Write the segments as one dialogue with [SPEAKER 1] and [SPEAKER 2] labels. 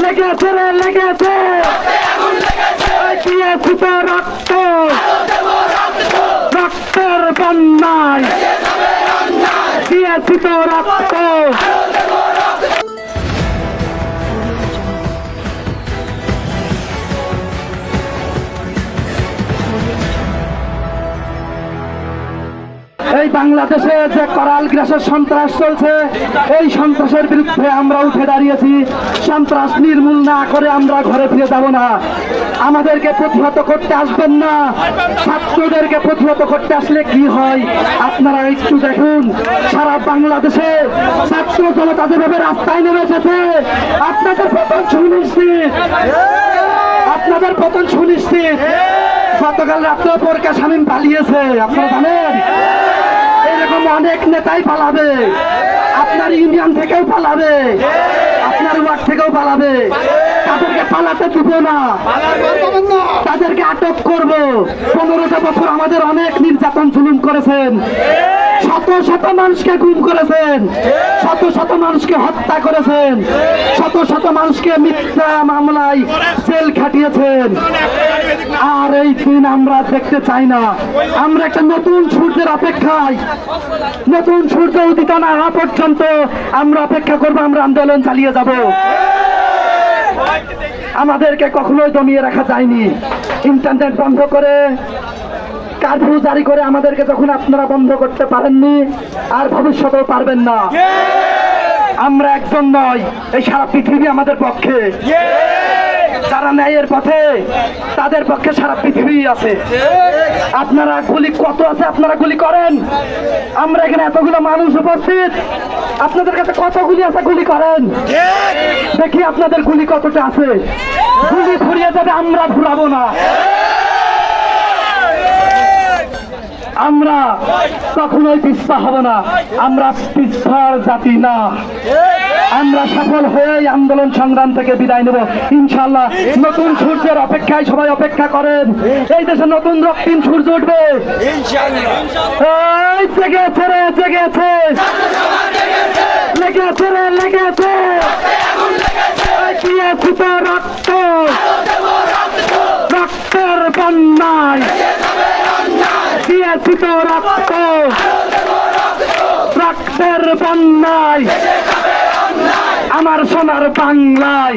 [SPEAKER 1] লেগেছে রে লেগেছে দিয়েছি তো রক্ত রক্তের বন্যায় দিয়েছি তো রক্ত। এই বাংলাদেশে যে করাল গ্রাসের সন্ত্রাস চলছে, এই সন্ত্রাসের বিরুদ্ধে আমরা উঠে দাঁড়িয়েছি। সন্ত্রাস নির্মূল না করে আমরা ঘরে ফিরে যাব না। আমাদেরকে প্রতিহত করতে আসবেন না। ছাত্রদেরকে প্রতিহত করতে আসলে কি হয় আপনারা একটু দেখুন। সারা বাংলাদেশে ছাত্র জনতা যেভাবে রাস্তায় নেমে এসেছে, আপনাদের পতন সুনিশ্চিত, আপনাদের পতন সুনিশ্চিত। গতকাল রাত্রে পরকা শামীম পালিয়েছে, আপনারা জানেন। এরকম অনেক নেতাই পালাবে, আপনার ইউনিয়ন থেকেও পালাবে, আপনার ওয়ার্ড থেকেও পালাবে। তাদেরকে পালাতে দিব না, তাদেরকে আটক করব। 15টা বছর আমাদের অনেক নির্যাতন জুলুম করেছেন, শত শত মানুষকে গুম করেছেন, শত শত মানুষকে হত্যা করেছেন, শত শত মানুষকে মিথ্যা মামলায় জেল খাটিয়েছেন। আর এই দিন আমরা দেখতে চাই না। আমরা একটা নতুন সূর্যের অপেক্ষায়, নতুন সূর্য উদিত না হওয়া পর্যন্ত আমরা অপেক্ষা করবো। আমরা আন্দোলন চালিয়ে যাব। আমাদেরকে কখনোই দমিয়ে রাখা যায়নি। ইন্টারনেট বন্ধ করে, কারফিউ জারি করে আমাদেরকে যখন আপনারা বন্ধ করতে পারেননি, আর ভবিষ্যতেও পারবেন না। আমরা একজন নয়, এই সারা পৃথিবী আমাদের পক্ষে। যারা ন্যায়ের পথে, তাদের পক্ষে সারা পৃথিবী আছে। আপনারা গুলি কত আছে আপনারা গুলি করেন। আমরা এখানে এতগুলো মানুষ উপস্থিত, আপনাদের কাছে কত গুলি আছে গুলি করেন। দেখি আপনাদের গুলি কতটা আছে। গুলি ফুরিয়ে যাবে, আমরা ফুরাবো না। আমরা কখনোই পিছপা হব না। আমরা পিছপার জাতি না। আমরা সফল হয়ে আন্দোলন সংগ্রাম থেকে বিদায় নেব ইনশাআল্লাহ। নতুন সূর্যের অপেক্ষায় সবাই অপেক্ষা করেন। এই দেশে নতুন রক্তিম সূর্য উঠবে ইনশাআল্লাহ। জেগেছে রে জেগেছে, লেগেছে রে লেগেছে, দিয়েছি তো রক্ত রক্তের বন্যায় দিয়েছি তো রক্ত রক্তের বন্যায়। আমার সোনার বাংলায়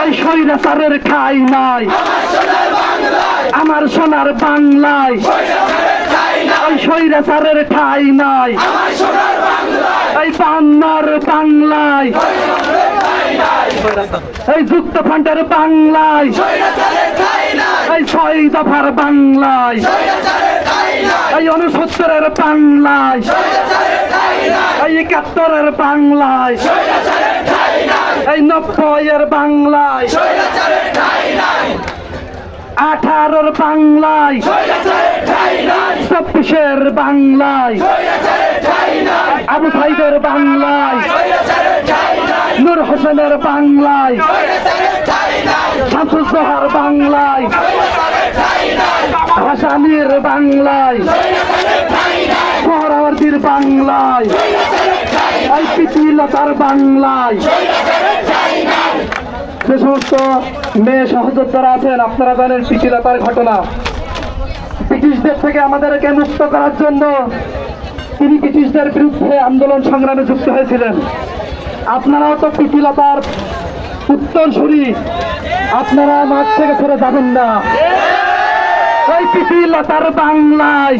[SPEAKER 1] এই স্বৈরাচারের ঠাঁই নাই। আমার সোনার বাংলায় এই স্বৈরাচারের ঠাঁই নাই। এই বান্নার বাংলায়, এই যুক্ত ফ্রন্টের বাংলায়, এই 6 দফার বাংলায়, এই 69-এর বাংলায়, এই 71-এর বাংলায়, এই 90-এর বাংলায়, 18-এর বাংলায়, 24-এর বাংলায়, আবু সাইদের বাংলায়, নূর হোসেনের বাংলায়, শামসুজ্জোহার বাংলায়, হাসানির বাংলায়, সোহরাওয়ার্দীর বাংলায়, এই পিপিলতার বাংলায়। যে সমস্ত মেয়ে সহযোদ্ধারা আছেন, আপনারা জানেন পিপিলতার ঘটনা। ব্রিটিশদের থেকে আমাদেরকে মুক্ত করার জন্য তিনি ব্রিটিশদের বিরুদ্ধে আন্দোলন সংগ্রামে যুক্ত হয়েছিলেন। আপনারাও তো পিপিলতার উত্তরসূরি, আপনারা মাঠ থেকে ছেড়ে যাবেন না। এই পিপিলতার বাংলায়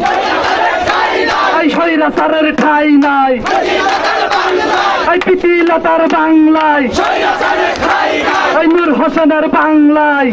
[SPEAKER 1] এই স্বৈরাচারের ঠাঁই নাই। এই পিপিলতার বাংলায়, এই নূর হোসেনের বাংলায়,